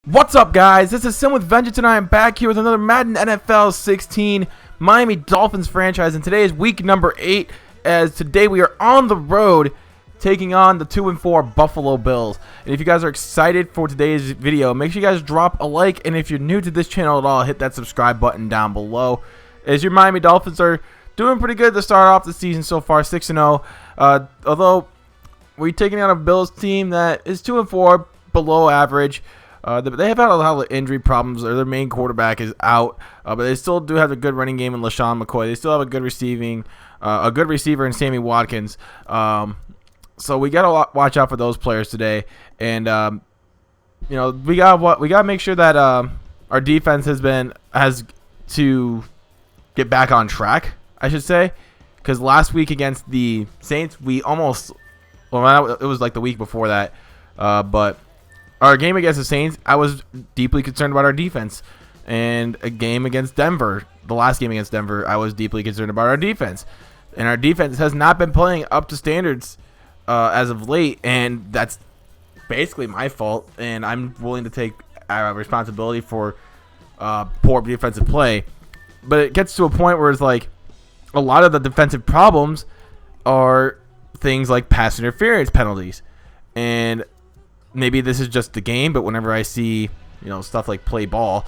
What's up, guys? This is Suh with Vengeance, and I am back here with another Madden NFL 16 Miami Dolphins franchise. And today is week number 8, as today we are on the road taking on the 2-4 Buffalo Bills. And if you guys are excited for today's video, make sure you guys drop a like. And if you're new to this channel at all, hit that subscribe button down below. As your Miami Dolphins are doing pretty good to start off the season so far, 6-0. Although we're taking on a Bills team that is 2-4, below average. They have had a lot of injury problems. Their main quarterback is out, but they still do have a good running game in LaShawn McCoy. They still have a good receiver in Sammy Watkins. So we gotta watch out for those players today, and we gotta make sure that our defense has to get back on track, I should say, because last week against the Saints it was like the week before that, but our game against the Saints, I was deeply concerned about our defense. And a game against Denver, the last game against Denver, I was deeply concerned about our defense. And our defense has not been playing up to standards as of late, and that's basically my fault. And I'm willing to take responsibility for poor defensive play. But it gets to a point where it's like a lot of the defensive problems are things like pass interference penalties. And maybe this is just the game, but whenever I see, stuff like play ball,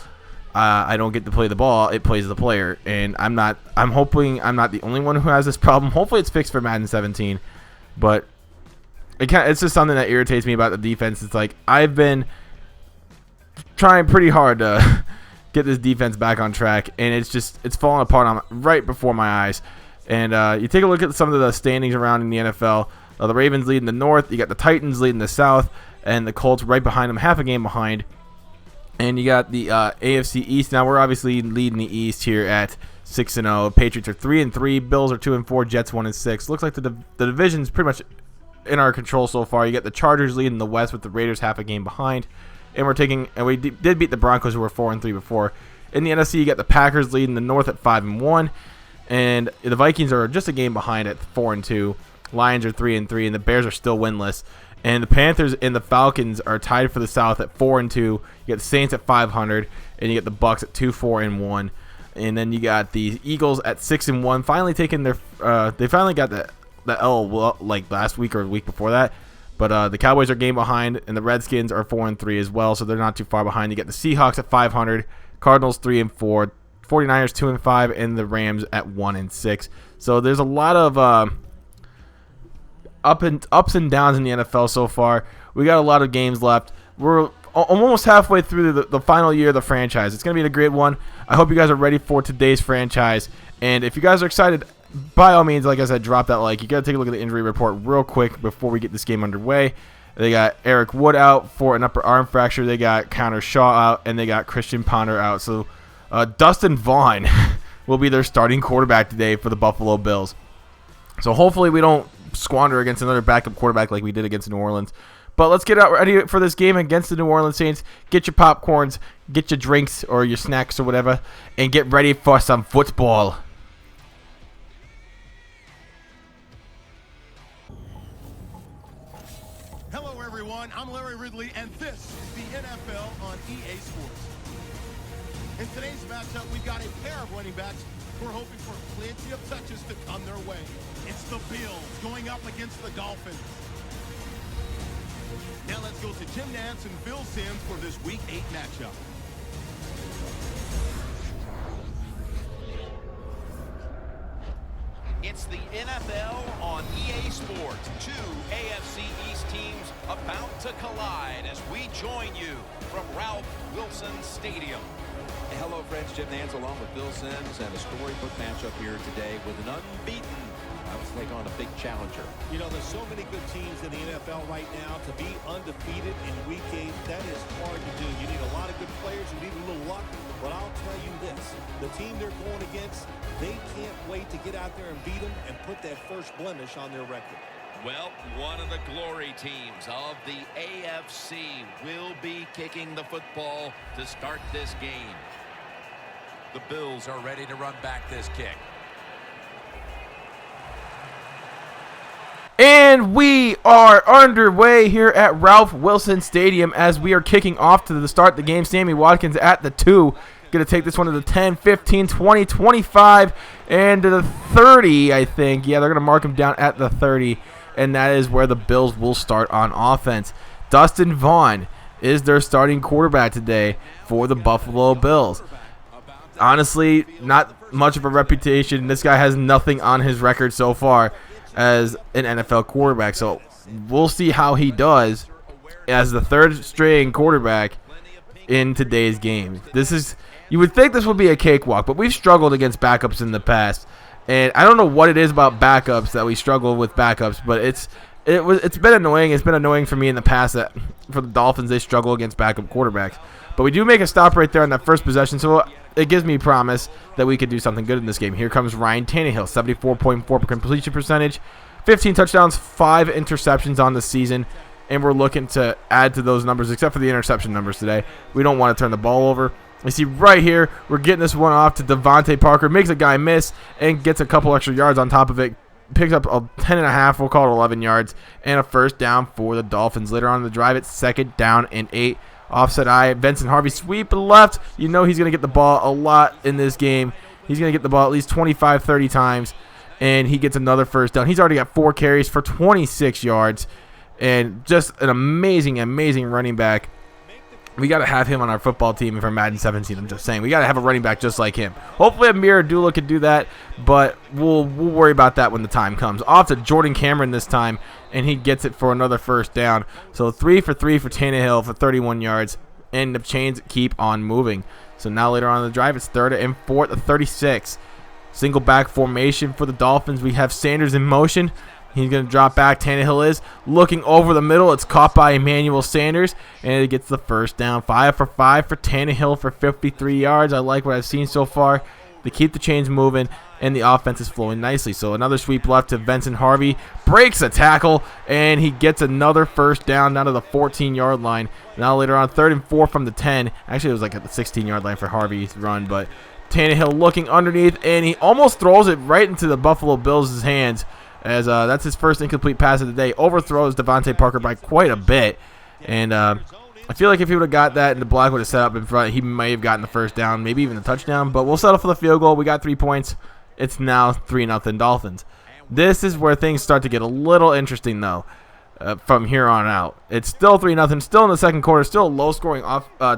I don't get to play the ball. It plays the player, and I'm hoping I'm not the only one who has this problem. Hopefully, it's fixed for Madden 17, but it's just something that irritates me about the defense. It's like I've been trying pretty hard to get this defense back on track, and it's falling apart right before my eyes. And you take a look at some of the standings around in the NFL. The Ravens lead in the North. You got the Titans leading the South. And the Colts right behind them, half a game behind. And you got the AFC East. Now, we're obviously leading the East here at 6-0. Patriots are 3-3. Bills are 2-4. Jets 1-6. Looks like the division's pretty much in our control so far. You got the Chargers leading the West with the Raiders half a game behind. And we did beat the Broncos, who were 4-3 before. In the NFC, you got the Packers leading the North at 5-1. And the Vikings are just a game behind at 4-2. Lions are 3-3. And the Bears are still winless. And the Panthers and the Falcons are tied for the South at 4-2. You got the Saints at 500, and you get the Bucks at 2-4-1. And then you got the Eagles at 6-1, finally taking their. They finally got the L like last week or the week before that. But the Cowboys are a game behind, and the Redskins are 4-3 as well, so they're not too far behind. You get the Seahawks at 500, Cardinals 3-4, 49ers 2-5, and the Rams at 1-6. So there's a lot of ups and downs in the NFL so far. We got a lot of games left. We're almost halfway through the final year of the franchise. It's going to be a great one. I hope you guys are ready for today's franchise. And if you guys are excited, by all means, like I said, drop that like. You got to take a look at the injury report real quick before we get this game underway. They got Eric Wood out for an upper arm fracture. They got Connor Shaw out, and they got Christian Ponder out. So Dustin Vaughn will be their starting quarterback today for the Buffalo Bills. So hopefully we don't squander against another backup quarterback like we did against New Orleans. But let's get out ready for this game against the New Orleans Saints. Get your popcorns, get your drinks or your snacks or whatever, and get ready for some football. Hello everyone, I'm Larry Ridley, and this is the NFL on EA Sports. In today's matchup, we've got a pair of running backs who are hoping for plenty of touches to come their way. It's the Bills going up against the Dolphins. Now let's go to Jim Nantz and Phil Simms for this Week 8 matchup. It's the NFL on EA Sports. Two AFC East teams about to collide as we join you from Ralph Wilson Stadium. Hello, friends. Jim Nantz along with Bill Simms, and a storybook matchup here today with an unbeaten. Let's take on a big challenger. There's so many good teams in the NFL right now. To be undefeated in Week 8, that is hard to do. You need a lot of good players. You need a little luck. But I'll tell you this, the team they're going against, they can't wait to get out there and beat them and put that first blemish on their record. Well, one of the glory teams of the AFC will be kicking the football to start this game. The Bills are ready to run back this kick. And And we are underway here at Ralph Wilson Stadium as we are kicking off to the start of the game. Sammy Watkins at the 2. Going to take this one to the 10, 15, 20, 25, and to the 30, I think. Yeah, they're going to mark him down at the 30, and that is where the Bills will start on offense. Dustin Vaughn is their starting quarterback today for the Buffalo Bills. Honestly, not much of a reputation. This guy has nothing on his record so far as an NFL quarterback, so we'll see how he does as the third string quarterback in today's game. You would think this would be a cakewalk, but we've struggled against backups in the past, and I don't know what it is about backups that we struggle with backups, but it's been annoying. It's been annoying for me in the past that for the Dolphins they struggle against backup quarterbacks. But we do make a stop right there on that first possession, so it gives me promise that we could do something good in this game. Here comes Ryan Tannehill, 74.4% completion percentage, 15 touchdowns, 5 interceptions on the season, and we're looking to add to those numbers, except for the interception numbers today. We don't want to turn the ball over. You see right here, we're getting this one off to Devontae Parker, makes a guy miss, and gets a couple extra yards on top of it. Picks up a 10.5, we'll call it 11 yards, and a first down for the Dolphins. Later on in the drive, it's 2nd down and 8. Offset eye, Vincent Harvey sweep left. You know he's going to get the ball a lot in this game. He's going to get the ball at least 25, 30 times, and he gets another first down. He's already got 4 carries for 26 yards, and just an amazing, amazing running back. We got to have him on our football team for Madden 17. I'm just saying. We got to have a running back just like him. Hopefully Amir Abdullah could do that, but we'll worry about that when the time comes. Off to Jordan Cameron this time, and he gets it for another first down. So 3 for 3 for Tannehill for 31 yards, and the chains keep on moving. So now later on in the drive, it's 3rd and 4th at 36. Single back formation for the Dolphins. We have Sanders in motion. He's going to drop back. Tannehill is looking over the middle. It's caught by Emmanuel Sanders, and it gets the first down. 5 for 5 for Tannehill for 53 yards. I like what I've seen so far. They keep the chains moving, and the offense is flowing nicely. So another sweep left to Vincent Harvey. Breaks a tackle, and he gets another first down to the 14-yard line. Now later on, 3rd and 4 from the 10. Actually, it was like at the 16-yard line for Harvey's run, but Tannehill looking underneath, and he almost throws it right into the Buffalo Bills' hands. As that's his first incomplete pass of the day. Overthrows Devontae Parker by quite a bit. And I feel like if he would have got that and the block would have set up in front, he may have gotten the first down, maybe even the touchdown. But we'll settle for the field goal. We got 3 points. It's now 3-0 Dolphins. This is where things start to get a little interesting, though, from here on out. It's still 3-0. Still in the second quarter. Still a low-scoring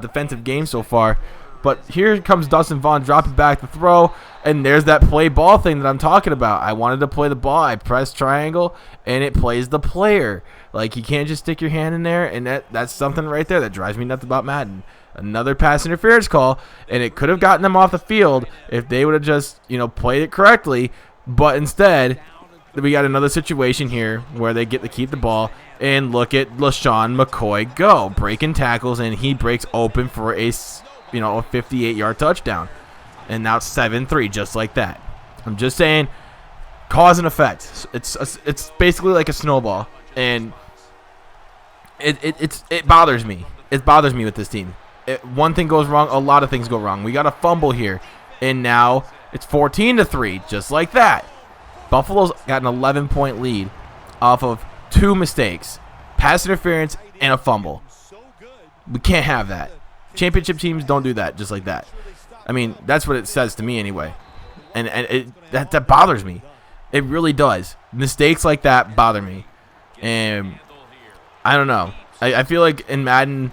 defensive game so far. But here comes Dustin Vaughn dropping back to throw, and there's that play ball thing that I'm talking about. I wanted to play the ball. I press triangle, and it plays the player. Like, you can't just stick your hand in there, and that's something right there that drives me nuts about Madden. Another pass interference call, and it could have gotten them off the field if they would have just, played it correctly. But instead, we got another situation here where they get to keep the ball, and look at LaShawn McCoy go. Breaking tackles, and he breaks open for a 58-yard touchdown. And now it's 7-3, just like that. I'm just saying, cause and effect. It's basically like a snowball, and it bothers me. It bothers me with this team. One thing goes wrong, a lot of things go wrong. We got a fumble here, and now it's 14-3, just like that. Buffalo's got an 11-point lead off of 2 mistakes, pass interference and a fumble. We can't have that. Championship teams don't do that just like that. I mean, that's what it says to me anyway. And that bothers me. It really does. Mistakes like that bother me. And I don't know. I feel like in Madden,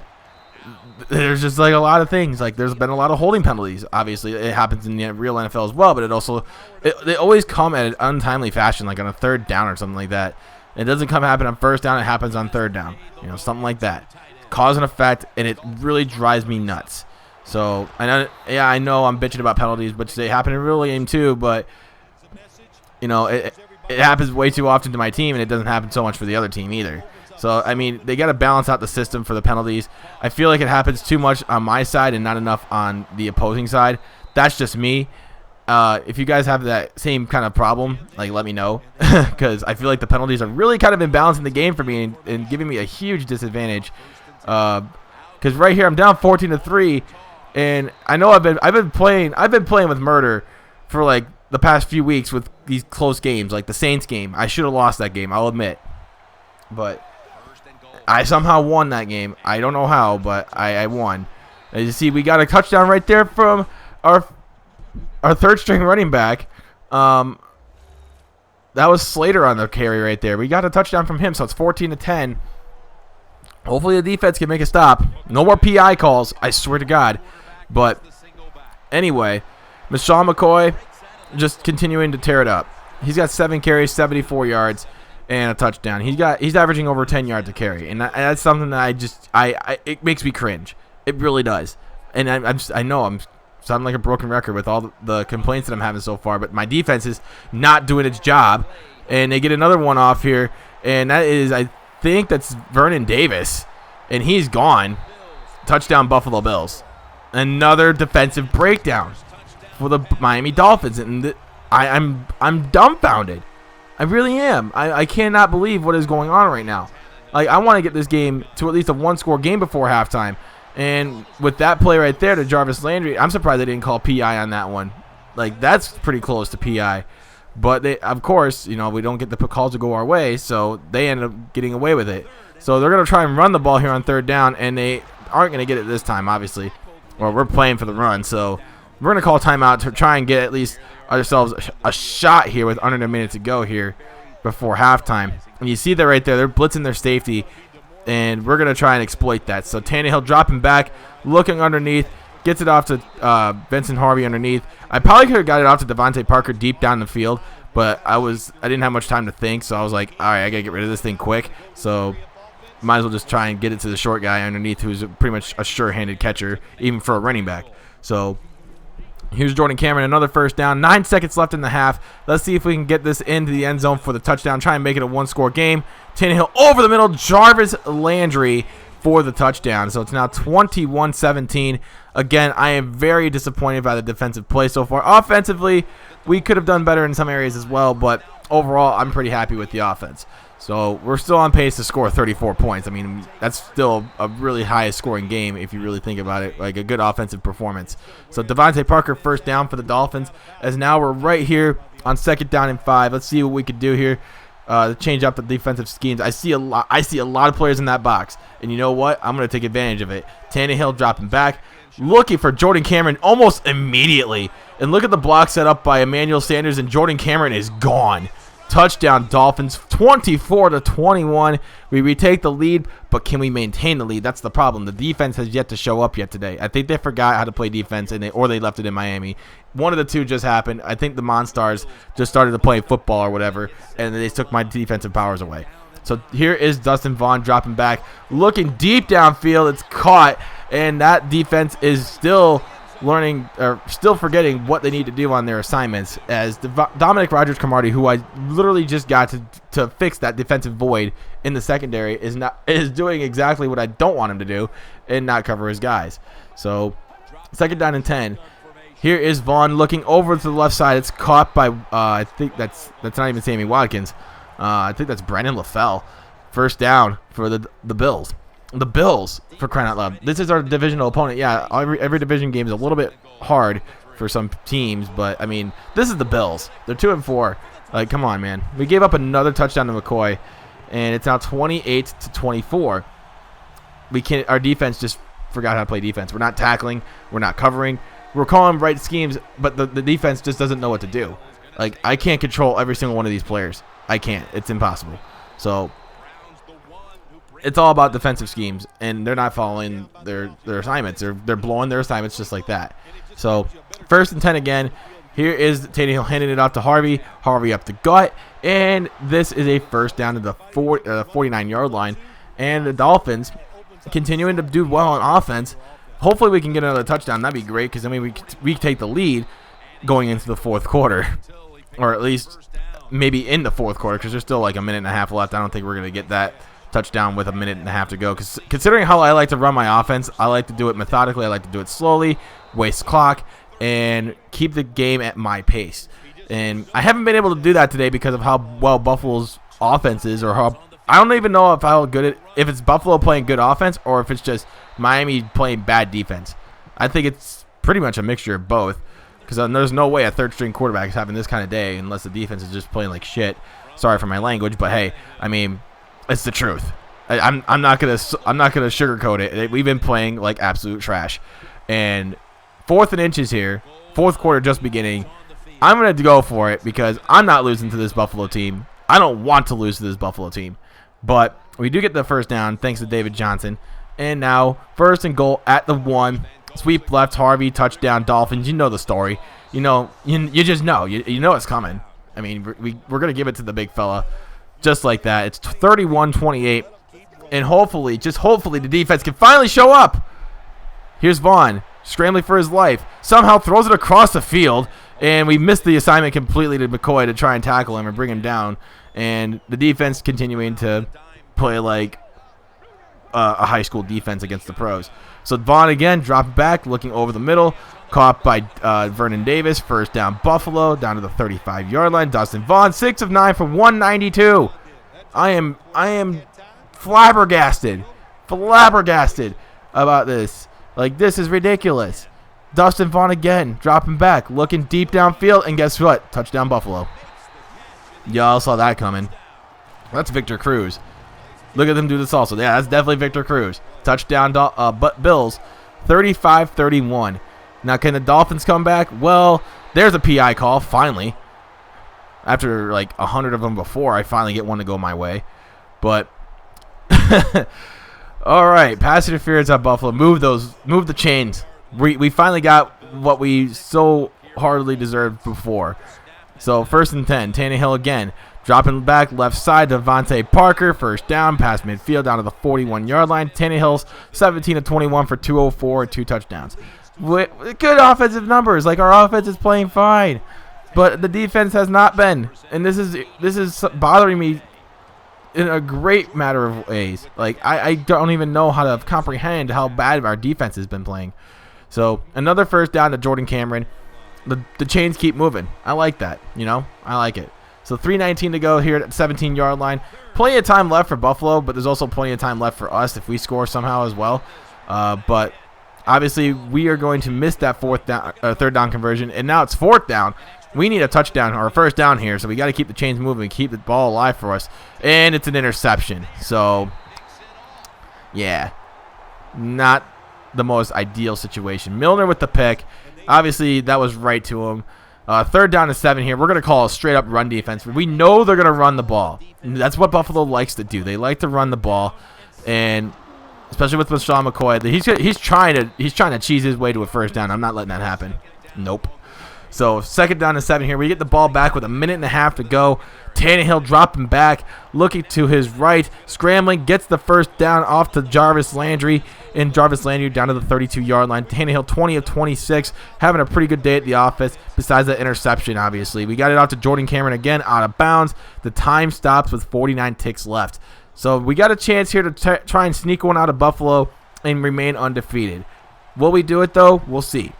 there's just like a lot of things. Like, there's been a lot of holding penalties. Obviously, it happens in the real NFL as well. But they always come at an untimely fashion, like on a 3rd down or something like that. It doesn't happen on 1st down. It happens on 3rd down. Something like that. Cause and effect, and it really drives me nuts. So, I know I'm bitching about penalties, but they happen in real game too. But it happens way too often to my team, and it doesn't happen so much for the other team either. So, I mean, they got to balance out the system for the penalties. I feel like it happens too much on my side and not enough on the opposing side. That's just me. If you guys have that same kind of problem, like, let me know, because I feel like the penalties are really kind of imbalancing the game for me and giving me a huge disadvantage. Because right here I'm down 14-3. And I know I've been playing with murder for like the past few weeks with these close games, like the Saints game. I should have lost that game, I'll admit. but I somehow won that game. I don't know how, but I won. As you see, we got a touchdown right there from our third string running back. That was Slater on the carry right there. We got a touchdown from him, so it's 14-10. Hopefully the defense can make a stop. No more PI calls, I swear to God. But anyway, Michelle McCoy just continuing to tear it up. He's got 7 carries, 74 yards, and a touchdown. He's averaging over 10 yards a carry, and that's something that it makes me cringe. It really does. And I know I'm sounding like a broken record with all the complaints that I'm having so far, but my defense is not doing its job, and they get another one off here, and that is, I think that's Vernon Davis, and he's gone. Touchdown Buffalo Bills. Another defensive breakdown for the Miami Dolphins, and I'm dumbfounded. I really am. I cannot believe what is going on right now. Like, I want to get this game to at least a one-score game before halftime. And with that play right there to Jarvis Landry, I'm surprised they didn't call PI on that one. Like, that's pretty close to PI. But, of course, we don't get the calls to go our way, so they end up getting away with it. So they're going to try and run the ball here on third down, and they aren't going to get it this time, obviously. Well, we're playing for the run, so we're going to call timeout to try and get at least ourselves a shot here with under a minute to go here before halftime. And you see that right there. They're blitzing their safety, and we're going to try and exploit that. So Tannehill dropping back, looking underneath, gets it off to Vincent Harvey underneath. I probably could have got it off to Devontae Parker deep down the field, but I didn't have much time to think, so I was like, all right, I got to get rid of this thing quick. So might as well just try and get it to the short guy underneath, who's pretty much a sure-handed catcher, even for a running back. So here's Jordan Cameron, another first down. 9 seconds left in the half. Let's see if we can get this into the end zone for the touchdown. Try and make it a one-score game. Tannehill over the middle. Jarvis Landry for the touchdown. So it's now 21-17. Again, I am very disappointed by the defensive play so far. Offensively, we could have done better in some areas as well, but overall, I'm pretty happy with the offense. So we're still on pace to score 34 points. I mean, that's still a really high scoring game if you really think about it, like a good offensive performance. So Devontae Parker first down for the Dolphins, as now we're right here on second down and 5. Let's see what we could do here to change up the defensive schemes. I see a lot of players in that box, and you know what? I'm going to take advantage of it. Tannehill dropping back, looking for Jordan Cameron almost immediately. And look at the block set up by Emmanuel Sanders, and Jordan Cameron is gone. Touchdown Dolphins, 24-21. We retake the lead, but can we maintain the lead? That's the problem. The defense has yet to show up yet today. I think they forgot how to play defense, or they left it in Miami. One of the two just happened. I think the Monstars just started to play football or whatever, and they took my defensive powers away. So here is Dustin Vaughn dropping back, looking deep downfield. It's caught, and that defense is still still forgetting what they need to do on their assignments, as Dominic Rodgers-Cromartie, who I literally just got to fix that defensive void in the secondary, is doing exactly what I don't want him to do and not cover his guys. So second down and 10. Here is Vaughn looking over to the left side. It's caught by I think that's not even Sammy Watkins. I think that's Brandon LaFell. First down for the Bills. The Bills, for crying out loud. This is our divisional opponent. Yeah, every division game is a little bit hard for some teams, but, I mean, this is the Bills. They're 2-4. Like, come on, man. We gave up another touchdown to McCoy, and it's now 28-24. Our defense just forgot how to play defense. We're not tackling. We're not covering. We're calling right schemes, but the defense just doesn't know what to do. Like, I can't control every single one of these players. I can't. It's impossible. So it's all about defensive schemes, and they're not following their assignments. They're blowing their assignments just like that. So first and 10 again. Here is Tannehill handing it off to Harvey. Harvey up the gut, and this is a first down to the 49-yard line. And the Dolphins continuing to do well on offense. Hopefully we can get another touchdown. That'd be great, because then we take the lead going into the fourth quarter, or at least maybe in the fourth quarter, because there's still like a minute and a half left. I don't think we're going to get that touchdown with a minute and a half to go, because considering how I like to run my offense, I like to do it methodically. I like to do it slowly, waste clock, and keep the game at my pace. And I haven't been able to do that today because of how well Buffalo's offense is, or how I don't even know if it's Buffalo playing good offense or if it's just Miami playing bad defense. I think it's pretty much a mixture of both, because there's no way a third-string quarterback is having this kind of day unless the defense is just playing like shit. Sorry for my language, but hey, I mean, It's the truth. I'm not gonna sugarcoat it. We've been playing like absolute trash. And 4th and inches here. 4th quarter just beginning. I'm going to go for it because I'm not losing to this Buffalo team. I don't want to lose to this Buffalo team. But we do get the first down thanks to David Johnson. And now 1st and goal at the 1. Sweep left, Harvey, touchdown, Dolphins. You know the story. You know, you just know. You know it's coming. I mean, we're going to give it to the big fella just like that. It's 31-28. And hopefully, just hopefully, the defense can finally show up. Here's Vaughn, scrambling for his life. Somehow throws it across the field, and we missed the assignment completely to McCoy to try and tackle him and bring him down. And the defense continuing to play like a high school defense against the pros. So Vaughn again, dropped back, looking over the middle. Caught by Vernon Davis. First down Buffalo, down to the 35-yard line. Dustin Vaughn, 6 of 9 for 192. I am flabbergasted about this. Like, this is ridiculous. Dustin Vaughn again, dropping back, looking deep downfield, and guess what? Touchdown Buffalo. Y'all saw that coming. That's Victor Cruz. Look at them do this also. Yeah, that's definitely Victor Cruz. Touchdown Bills, 35-31. Now, can the Dolphins come back? Well, there's a PI call, finally. After, like, 100 of them before, I finally get one to go my way. But, all right, pass interference at Buffalo. Move the chains. We finally got what we so hardly deserved before. So, 1st and 10, Tannehill again. Dropping back left side to Devontae Parker. First down, past midfield, down to the 41-yard line. Tannehill's 17 of 21 for 204 and 2 touchdowns. With good offensive numbers. Like, our offense is playing fine. But the defense has not been. And this is bothering me in a great matter of ways. Like, I don't even know how to comprehend how bad our defense has been playing. So, another first down to Jordan Cameron. The chains keep moving. I like that, you know? I like it. So 3:19 to go here at the 17-yard line. Plenty of time left for Buffalo, but there's also plenty of time left for us if we score somehow as well. But obviously, we are going to miss that 3rd down conversion, and now it's 4th down. We need a touchdown or a first down here, so we got to keep the chains moving and keep the ball alive for us. And it's an interception. So, yeah, not the most ideal situation. Milner with the pick. Obviously, that was right to him. 3rd down and 7 here. We're going to call a straight-up run defense. We know they're going to run the ball. And that's what Buffalo likes to do. They like to run the ball, and especially with Sean McCoy, he's trying to cheese his way to a first down. I'm not letting that happen. Nope. So 2nd down and 7 here. We get the ball back with 1.5 minutes to go. Tannehill dropping back, looking to his right, scrambling, gets the first down off to Jarvis Landry, and Jarvis Landry down to the 32-yard line. Tannehill 20 of 26, having a pretty good day at the office, besides that interception, obviously. We got it out to Jordan Cameron again, out of bounds. The time stops with 49 ticks left. So we got a chance here to try and sneak one out of Buffalo and remain undefeated. Will we do it, though? We'll see.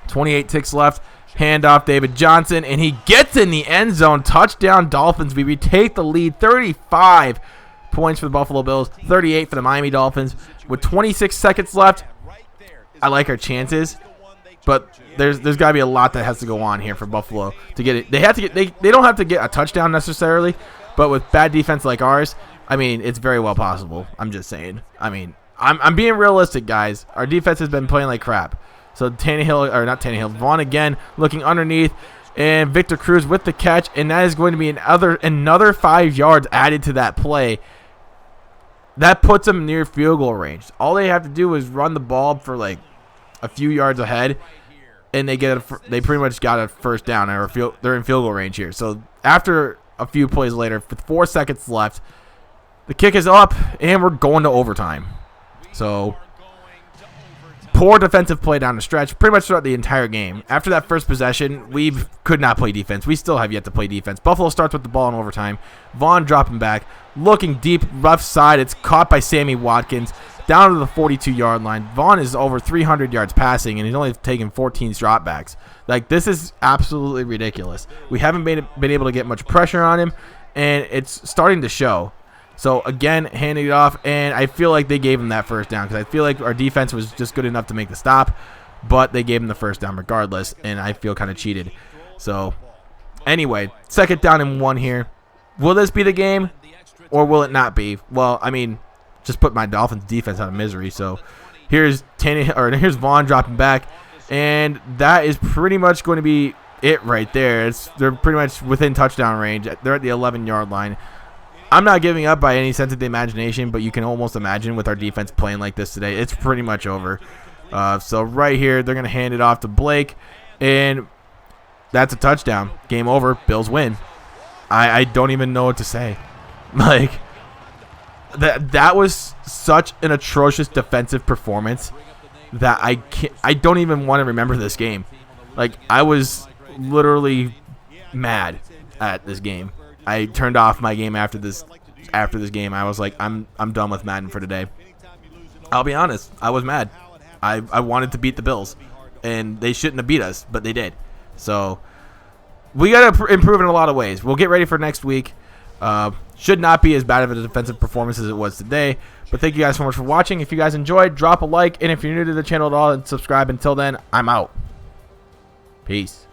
28 ticks left. Handoff, David Johnson, and he gets in the end zone. Touchdown, Dolphins. We retake the lead. 35 points for the Buffalo Bills, 38 for the Miami Dolphins. With 26 seconds left, I like our chances, but there's got to be a lot that has to go on here for Buffalo to get it. They don't have to get a touchdown necessarily, but with bad defense like ours, I mean, it's very well possible. I'm just saying. I mean, I'm being realistic, guys. Our defense has been playing like crap. So Vaughn again, looking underneath, and Victor Cruz with the catch, and that is going to be another 5 yards added to that play. That puts them near field goal range. All they have to do is run the ball for like a few yards ahead, and they pretty much got a first down. They're in field goal range here. So after a few plays later, with 4 seconds left, the kick is up, and we're going to overtime. So poor defensive play down the stretch pretty much throughout the entire game. After that first possession, we could not play defense. We still have yet to play defense. Buffalo starts with the ball in overtime. Vaughn dropping back, looking deep, left side. It's caught by Sammy Watkins down to the 42-yard line. Vaughn is over 300 yards passing, and he's only taken 14 dropbacks. Like, this is absolutely ridiculous. We haven't been able to get much pressure on him, and it's starting to show. So, again, handing it off, and I feel like they gave him that first down because I feel like our defense was just good enough to make the stop, but they gave him the first down regardless, and I feel kind of cheated. So, anyway, 2nd down and 1 here. Will this be the game? or will it not be? Well, I mean, just put my Dolphins defense out of misery. So here's here's Vaughn dropping back, and that is pretty much going to be it right there. They're pretty much within touchdown range. They're at the 11-yard line. I'm not giving up by any sense of the imagination, but you can almost imagine with our defense playing like this today, it's pretty much over. So right here, they're going to hand it off to Blake, and that's a touchdown. Game over. Bills win. I don't even know what to say. Like, that was such an atrocious defensive performance that I don't even want to remember this game. Like, I was literally mad at this game. I turned off my game after this game. I was like, I'm done with Madden for today. I'll be honest, I was mad. I wanted to beat the Bills, and they shouldn't have beat us, but they did. So we got to improve in a lot of ways. We'll get ready for next week. Should not be as bad of a defensive performance as it was today. But thank you guys so much for watching. If you guys enjoyed, drop a like. And if you're new to the channel at all, then subscribe. Until then, I'm out. Peace.